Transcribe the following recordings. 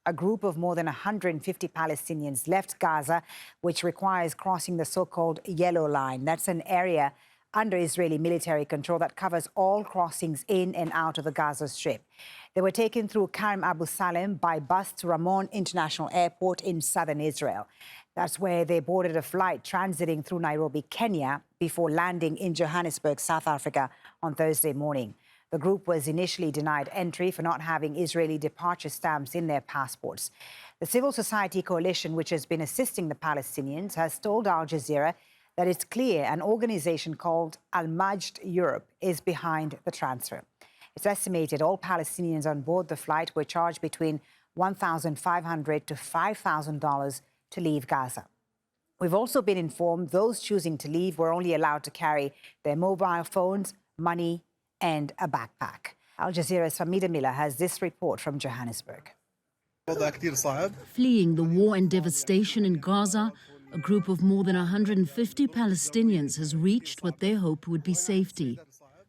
A group of more than 150 Palestinians left Gaza, which requires crossing the so-called Yellow Line. That's an area under Israeli military control that covers all crossings in and out of the Gaza Strip. They were taken through Karim Abu Salem by bus to Ramon International Airport in southern Israel. That's where they boarded a flight transiting through Nairobi, Kenya, before landing in Johannesburg, South Africa on Thursday morning. The group was initially denied entry for not having Israeli departure stamps in their passports. The civil society coalition, which has been assisting the Palestinians, has told Al Jazeera that it's clear an organization called Al-Majd Europe is behind the transfer. It's estimated all Palestinians on board the flight were charged between $1,500 to $5,000 to leave Gaza. We've also been informed those choosing to leave were only allowed to carry their mobile phones, money, and a backpack. Al Jazeera's Famida Miller has this report from Johannesburg. Fleeing the war and devastation in Gaza, a group of more than 150 Palestinians has reached what they hoped would be safety.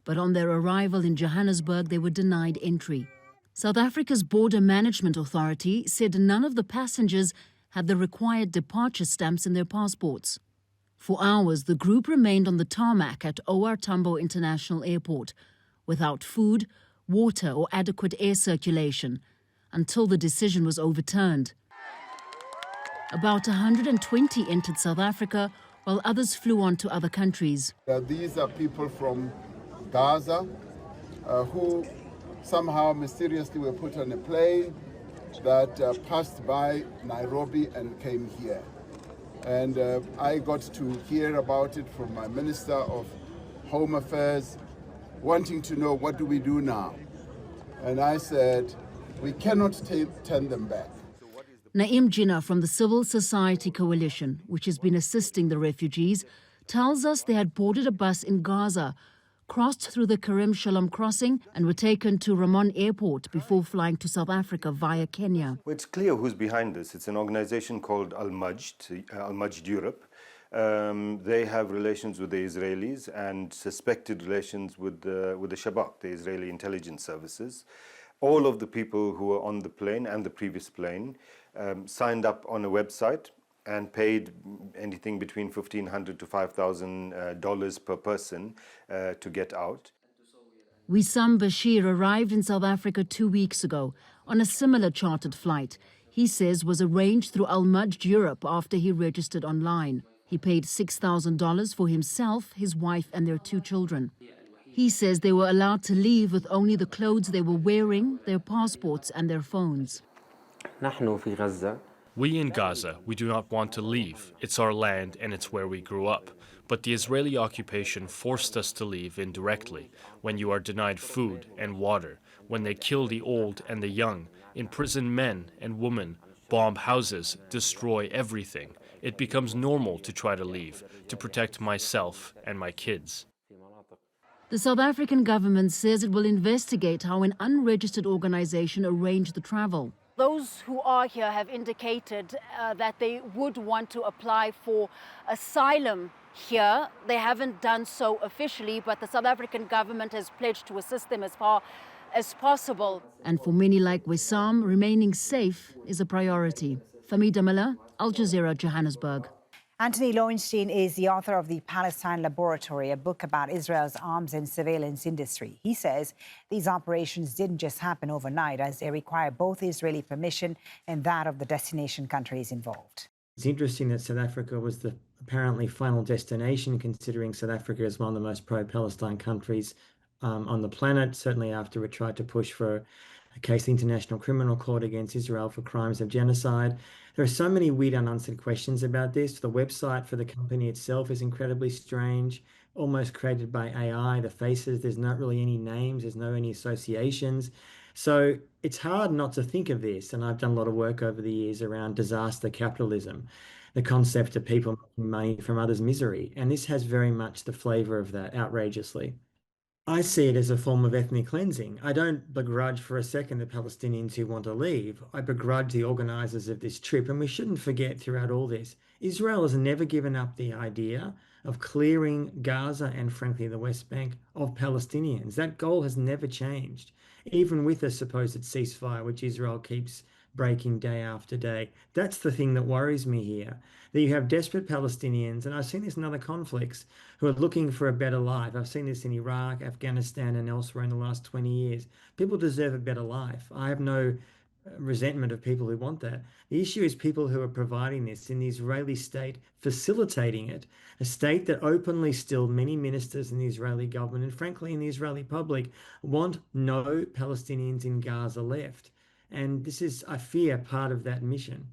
But on their arrival in Johannesburg, they were denied entry. South Africa's Border Management Authority said none of the passengers had the required departure stamps in their passports. For hours, the group remained on the tarmac at OR Tambo International Airport, without food, water or adequate air circulation, until the decision was overturned. About 120 entered South Africa, while others flew on to other countries. These are people from Gaza who somehow mysteriously were put on a plane that passed by Nairobi and came here. And I got to hear about it from my Minister of Home Affairs, wanting to know, what do we do now? And I said, we cannot turn them back. Naim Jinnah from the Civil Society Coalition, which has been assisting the refugees, tells us they had boarded a bus in Gaza, crossed through the Karim Shalom crossing and were taken to Ramon Airport before flying to South Africa via Kenya. Well, it's clear who's behind this. It's an organization called Al-Majd Europe. They have relations with the Israelis and suspected relations with the Shabak, the Israeli intelligence services. All of the people who were on the plane and the previous plane signed up on a website and paid anything between $1,500 to $5,000 per person to get out. Wissam Bashir arrived in South Africa 2 weeks ago on a similar chartered flight. He says was arranged through Al-Majd Europe after he registered online. He paid $6,000 for himself, his wife and their 2 children. He says they were allowed to leave with only the clothes they were wearing, their passports and their phones. We in Gaza, we do not want to leave. It's our land and it's where we grew up. But the Israeli occupation forced us to leave indirectly. When you are denied food and water, when they kill the old and the young, imprison men and women, bomb houses, destroy everything, it becomes normal to try to leave, to protect myself and my kids. The South African government says it will investigate how an unregistered organization arranged the travel. Those who are here have indicated that they would want to apply for asylum here. They haven't done so officially, but the South African government has pledged to assist them as far as possible. And for many like Wissam, remaining safe is a priority. Famida Miller, Al Jazeera, Johannesburg. Antony Loewenstein is the author of the Palestine Laboratory, a book about Israel's arms and surveillance industry. He says these operations didn't just happen overnight, as they require both Israeli permission and that of the destination countries involved. It's interesting that South Africa was the apparently final destination, considering South Africa is one of the most pro-Palestine countries on the planet, certainly after it tried to push for a case in the International Criminal Court against Israel for crimes of genocide. There are so many weird unanswered questions about this. The website for the company itself is incredibly strange, almost created by AI. The faces, there's not really any names, there's no any associations. So it's hard not to think of this, and I've done a lot of work over the years around disaster capitalism, the concept of people making money from others' misery. And this has very much the flavor of that, outrageously. I see it as a form of ethnic cleansing. I don't begrudge for a second the Palestinians who want to leave. I begrudge the organisers of this trip. And we shouldn't forget throughout all this, Israel has never given up the idea of clearing Gaza and, frankly, the West Bank of Palestinians. That goal has never changed, even with a supposed ceasefire, which Israel keeps breaking day after day. That's the thing that worries me here. That you have desperate Palestinians, and I've seen this in other conflicts, who are looking for a better life. I've seen this in Iraq, Afghanistan, and elsewhere in the last 20 years. People deserve a better life. I have no resentment of people who want that. The issue is people who are providing this in the Israeli state, facilitating it, a state that openly still many ministers in the Israeli government and frankly in the Israeli public want no Palestinians in Gaza left. And this is, I fear, part of that mission.